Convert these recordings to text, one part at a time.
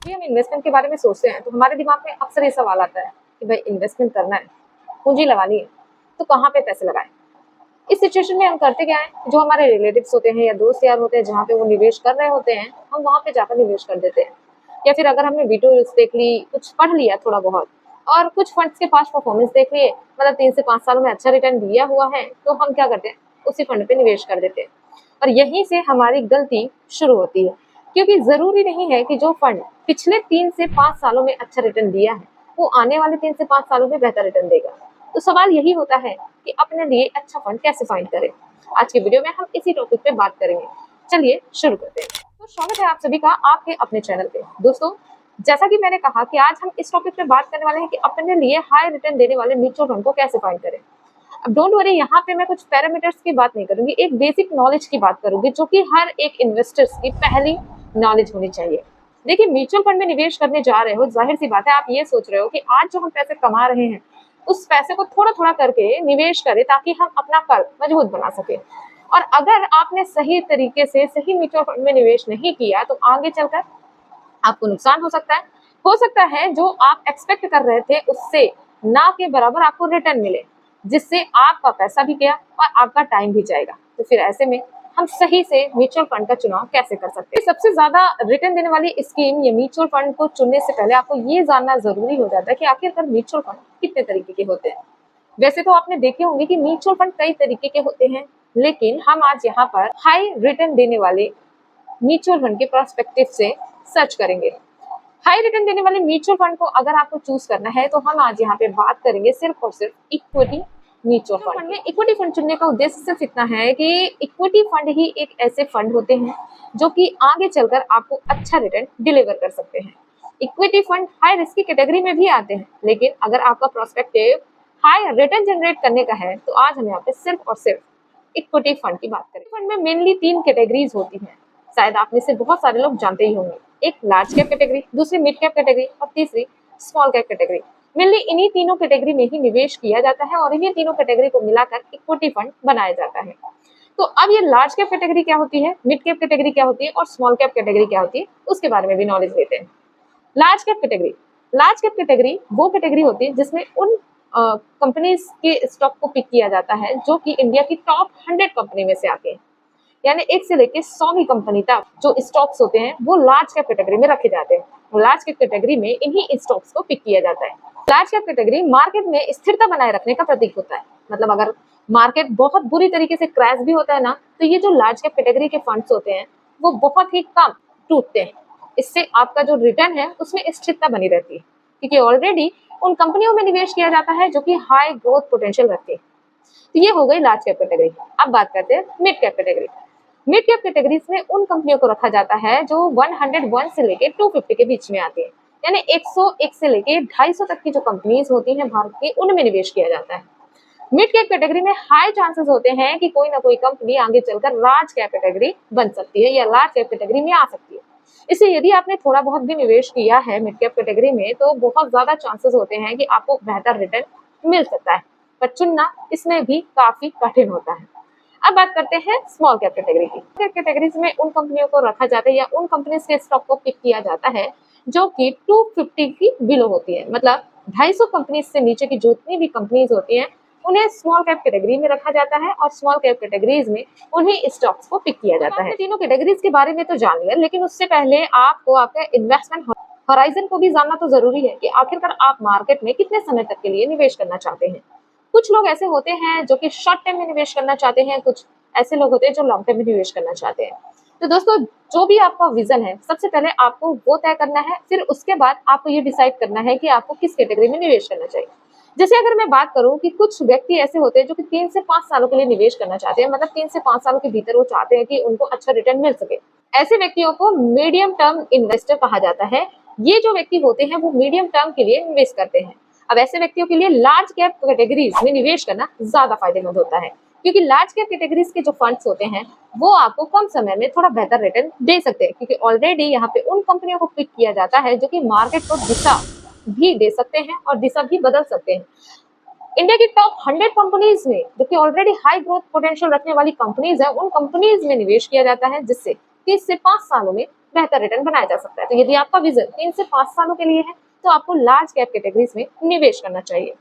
भी हम इन्वेस्टमेंट के बारे में सोचते हैं तो हमारे दिमाग में अक्सर ये सवाल आता है कि भाई इन्वेस्टमेंट करना है, पूंजी लगानी है, तो कहाँ पे पैसे लगाएं। इस सिचुएशन में हम करते क्या है, जो हमारे रिलेटिव्स होते हैं या दोस्त यार होते हैं जहाँ पे वो निवेश कर रहे होते हैं, हम वहाँ पे जाकर निवेश कर देते हैं। या फिर अगर हमने वीडियोस देख ली, कुछ पढ़ लिया थोड़ा बहुत और कुछ फंड्स के पास परफॉर्मेंस देख लिए, मतलब 3 से 5 सालों में अच्छा रिटर्न दिया हुआ है, तो हम क्या करते हैं, उसी फंड पे निवेश कर देते हैं। और यहीं से हमारी गलती शुरू होती है, क्योंकि जरूरी नहीं है कि जो फंड पिछले 3 से 5 सालों में अच्छा रिटर्न दिया है वो आने वाले 3 से 5 सालों में बेहतर रिटर्न देगा। तो सवाल यही होता है कि अपने लिए अच्छा फंड कैसे फाइंड करें। आज की वीडियो में हम इसी टॉपिक पे बात करेंगे। चलिए शुरू करते हैं। तो स्वागत है आप सभी का आपके अपने चैनल पे। दोस्तों, जैसा कि मैंने कहा कि आज हम इस टॉपिक पे बात करने वाले हैं कि अपने लिए हाई रिटर्न देने वाले म्यूचुअल फंड को कैसे फाइंड करें। अब डोंट वरी, यहाँ पे मैं कुछ पैरामीटर्स की बात नहीं करूंगी, एक बेसिक नॉलेज की बात करूंगी जो कि हर एक इन्वेस्टर्स की पहली नॉलेज होनी चाहिए। देखिए, म्यूचुअल फंड में निवेश करने जा रहे हो, जाहिर सी बात है आप ये सोच रहे हो कि आज जो हम पैसे कमा रहे हैं उस पैसे को थोड़ा थोड़ा करके निवेश करें ताकि हम अपना कल मजबूत बना सके। और अगर आपने सही तरीके से सही म्यूचुअल फंड में निवेश नहीं किया तो आगे चलकर आपको नुकसान हो सकता है। हो सकता है जो आप एक्सपेक्ट कर रहे थे उससे ना के बराबर आपको रिटर्न मिले, जिससे आपका पैसा भी गया और आपका टाइम भी जाएगा। तो फिर ऐसे में हम सही से म्यूचुअल फंड का चुनाव कैसे कर सकते हैं। सबसे ज्यादा रिटर्न देने वाली स्कीम या म्यूचुअल फंड को चुनने से पहले आपको ये जानना जरूरी हो जाता है कि आखिरकार म्यूचुअल फंड कितने तरीके के होते हैं। वैसे तो आपने देखे होंगे कि म्यूचुअल फंड कई तरीके के होते हैं, लेकिन हम आज यहाँ पर हाई रिटर्न देने वाले म्यूचुअल फंड के पर्सपेक्टिव से सर्च करेंगे। हाई रिटर्न देने वाले म्यूचुअल फंड को अगर आपको चूज करना है तो हम आज यहाँ पे बात करेंगे सिर्फ और सिर्फ इक्विटी म्यूचुअल फंड में। इक्विटी फंड चुनने का उद्देश्य सिर्फ इतना है कि इक्विटी फंड ही एक ऐसे फंड होते हैं जो कि आगे चलकर आपको अच्छा रिटर्न डिलीवर कर सकते हैं। इक्विटी फंड हाई रिस्क की कैटेगरी में भी आते हैं, लेकिन अगर आपका प्रोस्पेक्टिव हाई रिटर्न जनरेट करने का है तो आज हम यहाँ पे सिर्फ और सिर्फ इक्विटी फंड की बात करें। फंड में मेनली 3 कैटेगरीज होती हैं, शायद आप में से बहुत सारे लोग जानते ही होंगे। एक लार्ज कैप कैटेगरी, दूसरी मिड कैप कैटेगरी और तीसरी स्मॉल कैप कैटेगरी। मेनली इन्हीं तीनों कैटेगरी में ही निवेश किया जाता है और इन्हीं तीनों कैटेगरी को मिलाकर इक्विटी फंड बनाया जाता है। तो अब ये लार्ज कैप कैटेगरी क्या होती है, मिड कैप कैटेगरी क्या होती है और स्मॉल कैप कैटेगरी क्या होती है, उसके बारे में भी नॉलेज लेते हैं। Large cap category, large cap category वो कैटेगरी होती है जिसमें उन कंपनीज के स्टॉक को पिक किया जाता है जो कि इंडिया की टॉप 100 कंपनी में से आते हैं। यानी 1 से लेके 100वीं कंपनी तक जो स्टॉक्स होते हैं वो लार्ज कैप कैटेगरी में रखे जाते हैं। लार्ज कैप कैटेगरी में इन्हीं स्टॉक्स को पिक किया जाता है। लार्ज कैप कैटेगरी मार्केट में स्थिरता बनाए रखने का प्रतीक होता है। मतलब अगर मार्केट बहुत बुरी तरीके से क्रैश भी होता है ना, तो ये जो लार्ज कैप कैटेगरी के फंड्स होते हैं वो बहुत ही कम टूटते हैं। इससे आपका जो रिटर्न है उसमें स्थिरता बनी रहती है, क्योंकि ऑलरेडी उन कंपनियों में निवेश किया जाता है जो कि हाई ग्रोथ पोटेंशियल रखती है। तो ये हो गई लार्ज कैप कैटेगरी। अब बात करते हैं mid cap category. Mid cap categories में उन कंपनियों को रखा जाता है जो 101 से लेके 250 के बीच में आती है। यानी 101 से लेके 250 तक की जो कंपनीज होती हैं भारत की, उनमें निवेश किया जाता है। मिड कैप कैटेगरी में हाई चांसेस होते हैं कि कोई ना कोई कंपनी आगे चलकर लार्ज कैप कैटेगरी बन सकती है या लार्ज कैप कैटेगरी में आ सकती है। इसलिए यदि आपने थोड़ा बहुत भी निवेश किया है मिड कैप कैटेगरी में तो बहुत ज्यादा चांसेस होते हैं कि आपको बेहतर रिटर्न मिल सकता है, पर चुनना इसमें भी काफी कठिन होता है। अब बात करते हैं स्मॉल कैप कैटेगरी की। कैटेगरीज में उन कंपनियों को रखा जाता है या उन कंपनीज के स्टॉक को पिक किया जाता है जो कि 250 की बिलो होती है। मतलब 250 कंपनीज से नीचे की जितनी भी कंपनीज होती हैं उन्हें स्मॉल कैप कैटेगरी में रखा जाता है और स्मॉल कैप कैटेगरीज में उन्हीं स्टॉक्स को पिक किया जाता है। तीनों कैटेगरीज के बारे में तो जान लिया, लेकिन उससे पहले आपको आपका इन्वेस्टमेंट होराइजन को भी जानना तो जरूरी है कि आखिरकार आप मार्केट में कितने समय तक के लिए निवेश करना चाहते हैं। कुछ लोग ऐसे होते हैं जो कि शॉर्ट टाइम में निवेश करना चाहते हैं, कुछ ऐसे लोग होते हैं जो लॉन्ग टाइम में निवेश करना चाहते हैं। तो दोस्तों, जो भी आपका विजन है सबसे पहले आपको वो तय करना है, फिर उसके बाद आपको ये डिसाइड करना है कि आपको किस कैटेगरी में निवेश करना चाहिए। जैसे अगर मैं बात करूं कि कुछ व्यक्ति ऐसे होते हैं जो कि 3 से 5 सालों के लिए निवेश करना चाहते हैं, मतलब 3 से 5 सालों के भीतर वो चाहते हैं कि उनको अच्छा रिटर्न मिल सके। ऐसे व्यक्तियों को मीडियम टर्म इन्वेस्टर कहा जाता है। ये जो व्यक्ति होते हैं वो मीडियम टर्म के लिए इन्वेस्ट करते हैं। अब ऐसे व्यक्तियों के लिए लार्ज कैप कैटेगरीज में निवेश करना ज्यादा फायदेमंद होता है, क्योंकि लार्ज कैप कैटेगरीज के जो फंड्स होते हैं वो आपको कम समय में थोड़ा बेहतर रिटर्न दे सकते हैं, क्योंकि ऑलरेडी यहाँ पे उन कंपनियों को पिक किया जाता है जो कि मार्केट को दिशा भी दे सकते हैं और दिशा भी बदल सकते हैं। इंडिया की टॉप 100 कंपनीज में जो कि ऑलरेडी हाई ग्रोथ पोटेंशियल रखने वाली कंपनीज है, उन कंपनीज में निवेश किया जाता है जिससे 30 से 5 सालों में बेहतर रिटर्न बनाया जा सकता है। तो यदि आपका विजन 3 से 5 सालों के लिए है तो आपको लार्ज कैप कैटेगरीज में निवेश करना चाहिए।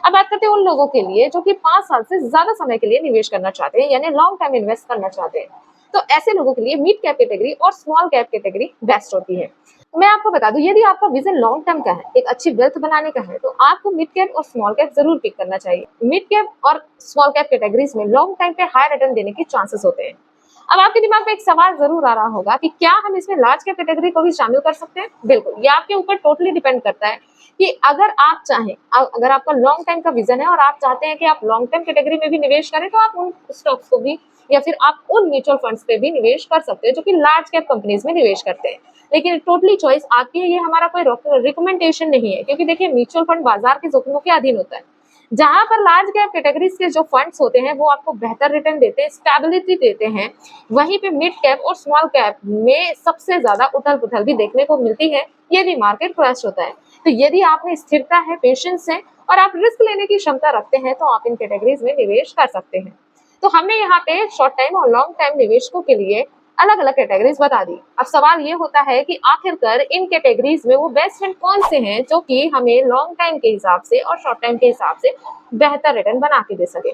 अब बात करते हैं उन लोगों के लिए जो कि 5 साल से ज्यादा समय के लिए निवेश करना चाहते हैं, यानी लॉन्ग टाइम इन्वेस्ट करना चाहते हैं। तो ऐसे लोगों के लिए मिड कैप कैटेगरी और स्मॉल कैप कैटेगरी बेस्ट होती है। मैं आपको बता दूं, यदि आपका विजन लॉन्ग टर्म का है, एक अच्छी वेल्थ बनाने का है, तो आपको मिड कैप और स्मॉल कैप जरूर पिक करना चाहिए। मिड कैप और स्मॉल कैप कैटेगरीज में लॉन्ग टाइम पे हाई रिटर्न देने के चांसेस होते हैं। अब आपके दिमाग में एक सवाल जरूर आ रहा होगा कि क्या हम इसमें लार्ज कैप कैटेगरी को भी शामिल कर सकते हैं? बिल्कुल, ये आपके ऊपर टोटली डिपेंड करता है कि अगर आप चाहें, अगर आपका लॉन्ग टाइम का विजन है और आप चाहते हैं कि आप लॉन्ग टर्म कैटेगरी में भी निवेश करें, तो आप उन स्टॉक्स को भी या फिर आप उन म्यूचुअल फंड्स पे भी निवेश कर सकते हैं जो कि लार्ज कैप कंपनीज में निवेश करते हैं। लेकिन टोटली चॉइस आपकी है, ये हमारा कोई रिकमेंडेशन नहीं है, क्योंकि देखिए म्यूचुअल फंड बाजार के जोखिमों के अधीन होता है। जहां पर लार्ज कैप कैटेगरीज के जो फंड्स होते हैं वो आपको बेहतर रिटर्न देते हैं, स्टेबिलिटी देते हैं, वहीं पे मिड कैप और स्मॉल कैप में सबसे ज्यादा उथल पुथल भी देखने को मिलती है यदि मार्केट क्रैश होता है। तो यदि आप में स्थिरता है, पेशेंस है और आप रिस्क लेने की क्षमता रखते हैं तो आप इन कैटेगरीज में निवेश कर सकते हैं। तो हमने यहाँ पे शॉर्ट टाइम और लॉन्ग टाइम निवेशकों के लिए अलग अलग कैटेगरीज बता दी। अब सवाल ये होता है कि आखिरकार इन कैटेगरीज में वो बेस्ट फंड कौन से हैं जो कि हमें लॉन्ग टाइम के हिसाब से और शॉर्ट टाइम के हिसाब से बेहतर रिटर्न बना के दे सके।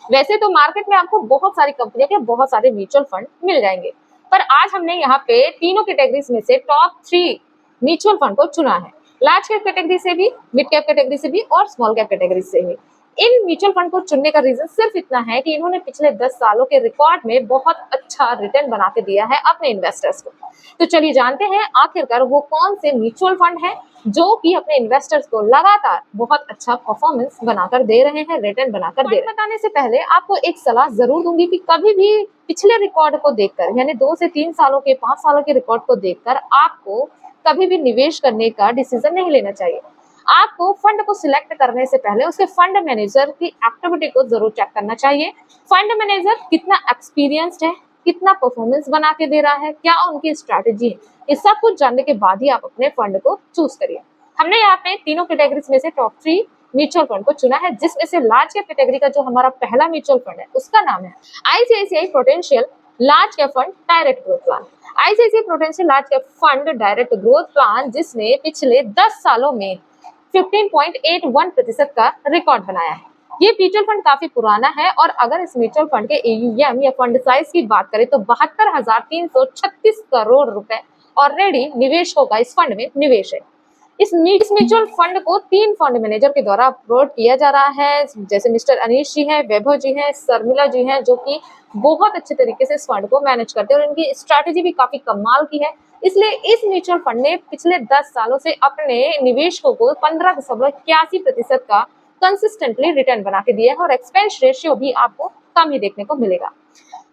वैसे तो मार्केट में आपको बहुत सारी कंपनियों के बहुत सारे म्यूचुअल फंड मिल जाएंगे, पर आज हमने यहाँ पे तीनों कैटेगरीज में से टॉप 3 म्यूचुअल फंड को चुना है, लार्ज कैप कैटेगरी से भी, मिड कैप कैटेगरी से भी और स्मॉल कैप कैटेगरी से भी। इन म्यूचुअल फंड को चुनने का रीजन सिर्फ इतना है कि इन्होंने पिछले 10 सालों के रिकॉर्ड में बहुत अच्छा रिटर्न बना के दिया है अपने इन्वेस्टर्स को। तो चलिए जानते हैं आखिरकार वो कौन से म्यूचुअल फंड है जो कि अपने इन्वेस्टर्स को लगातार बहुत अच्छा परफॉर्मेंस बनाकर दे रहे हैं, रिटर्न बनाकर दे रहे हैं। बताने से पहले आपको एक सलाह जरूर दूंगी कि कभी भी पिछले रिकॉर्ड को देखकर, यानी 2 से 3 सालों के, 5 सालों के रिकॉर्ड को देखकर आपको कभी भी निवेश करने का डिसीजन नहीं लेना चाहिए। आपको फंड को सिलेक्ट करने से पहले उसके फंड मैनेजर की एक्टिविटी को जरूर चेक करना चाहिए। फंड मैनेजर कितना एक्सपीरियंस्ड है, कितना परफॉर्मेंस बना के दे रहा है, क्या उनकी स्ट्रैटेजी है, ये सब कुछ जानने के बाद ही आप अपने फंड को चूज करिए। हमने यहाँ पे तीनों कैटेगरीज में से टॉप 3 म्यूचुअल फंड को चुना है, जिसमें से लार्ज कैप कैटेगरी का जो हमारा पहला म्यूचुअल फंड है उसका नाम है ICICI prudential large cap fund direct growth plan. ICICI prudential large cap fund direct growth plan जिसने पिछले 10 सालों में 15.81% का रिकॉर्ड बनाया है। ये म्यूचुअल फंड काफी पुराना है और अगर इस म्यूचुअल फंड के AUM या फंड साइज की बात करें तो 72,336 करोड़ रुपए ऑलरेडी निवेशकों का इस फंड में निवेश है। इस म्यूचुअल फंड को 3 फंड मैनेजर के द्वारा अप्रोच किया जा रहा है, जैसे मिस्टर अनीश जी हैं, वैभव जी हैं, शर्मिला जी हैं, जो कि बहुत अच्छे तरीके से इस फंड को मैनेज करते हैं और इनकी स्ट्रैटेजी भी काफी कमाल की है। इसलिए इस म्यूचुअल फंड ने पिछले 10 सालों से अपने निवेशकों को 15.81% का कंसिस्टेंटली रिटर्न बना के दिया है और एक्सपेंस रेशियो भी आपको कम ही देखने को मिलेगा।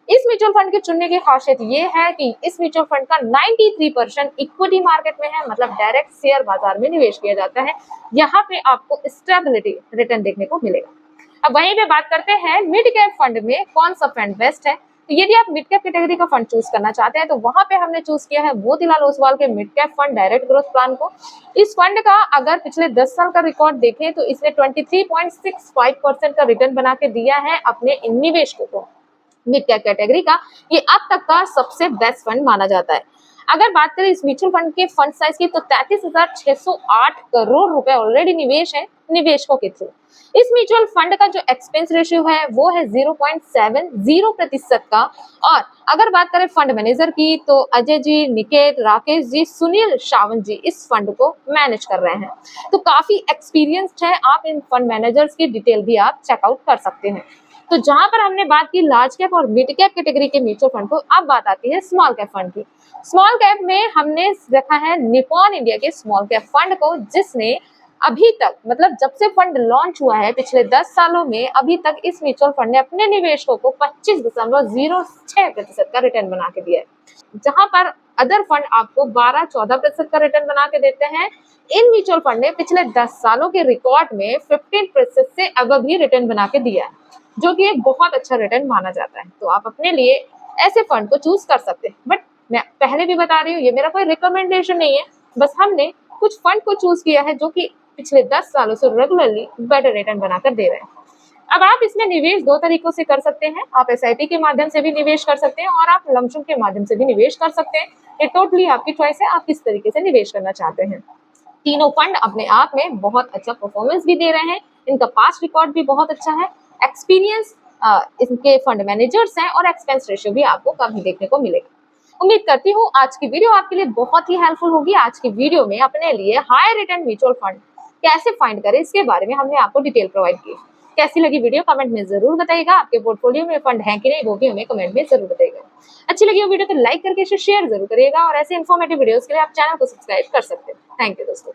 इस म्यूचुअल फंड के चुनने की खासियत ये है कि इस म्यूचुअल फंड का 93% इक्विटी मार्केट में है, मतलब डायरेक्ट शेयर बाजार में निवेश किया जाता है। यहाँ पे आपको स्टेबिलिटी रिटर्न देखने को मिलेगा। अब वहीं पे बात करते हैं मिड कैप फंड में कौन सा फंड बेस्ट है। तो यदि आप मिड कैप कैटेगरी का फंड चूज करना चाहते हैं तो वहां पे हमने चूज किया है मोतीलाल ओसवाल के mid cap fund direct growth plan को। इस फंड का अगर पिछले 10 साल का रिकॉर्ड देखें तो इसने 23.65% का रिटर्न बना के दिया है अपने निवेशकों को। मिड कैप कैटेगरी का ये अब तक का सबसे बेस्ट फंड माना जाता है। अगर बात करें इस म्यूचुअल फंड के फंड साइज की तो 33,608 करोड़ रुपए ऑलरेडी निवेश है निवेशकों के थ्रू। इस म्यूचुअल फंड का जो एक्सपेंस रेशियो है वो है 0.70% का। और अगर बात करें फंड मैनेजर की तो अजय जी, निकेत, राकेश जी, सुनील सावंत जी इस फंड को मैनेज कर रहे हैं। तो काफी एक्सपीरियंस्ड है। आप इन फंड मैनेजर्स की डिटेल भी आप चेकआउट कर सकते हैं। तो जहां पर हमने बात की लार्ज कैप और मिड कैप कैटेगरी के म्यूचुअल फंड को, अब बात आती है स्मॉल कैप फंड की। स्मॉल कैप में हमने रखा है निपॉन इंडिया के स्मॉल कैप फंड को, जिसने अभी तक, मतलब जब से फंड लॉन्च हुआ है पिछले 10 सालों में अभी तक इस म्यूचुअल फंड ने अपने निवेशकों को 25.06% का रिटर्न बना के दिया है, जहां पर अदर फंड आपको 12-14% का रिटर्न बना के देते हैं। इन म्यूचुअल फंड ने पिछले 10 सालों के रिकॉर्ड में 15% से अबव ही रिटर्न बना के दिया है, जो कि एक बहुत अच्छा रिटर्न माना जाता है। तो आप अपने लिए ऐसे फंड को चूज कर सकते हैं। बट मैं पहले भी बता रही हूँ, ये मेरा कोई रिकमेंडेशन नहीं है, बस हमने कुछ फंड को चूज किया है जो कि पिछले 10 सालों से रेगुलरली बेटर रिटर्न बनाकर दे रहे हैं। अब आप इसमें निवेश 2 तरीकों से कर सकते हैं। आप SIP के माध्यम से भी निवेश कर सकते हैं और आप लमसम के माध्यम से भी निवेश कर सकते हैं। ये टोटली आपकी चॉइस है, आप किस तरीके से निवेश करना चाहते हैं। तीनों फंड अपने आप में बहुत अच्छा परफॉर्मेंस भी दे रहे हैं, इनका पास्ट रिकॉर्ड भी बहुत अच्छा है, एक्सपीरियंस इनके फंड मैनेजर्स हैं और एक्सपेंस रेशियो भी आपको कम देखने को मिलेगा। उम्मीद करती हूँ आज की वीडियो आपके लिए बहुत ही हेल्पफुल होगी। आज की वीडियो में अपने लिए हाई रिटर्न म्यूचुअल फंड कैसे फाइंड करें इसके बारे में हमने आपको डिटेल प्रोवाइड की। कैसी लगी वीडियो कमेंट में जरूर बताइएगा। आपके पोर्टफोलियो में फंड है कि नहीं वो भी हमें कमेंट में जरूर बताइएगा। अच्छी लगी हो वीडियो तो लाइक करके इसे शेयर जरूर करिएगा और ऐसे इन्फॉर्मेटिव वीडियोस के लिए आप चैनल को सब्सक्राइब कर सकते हैं। थैंक यू दोस्तों।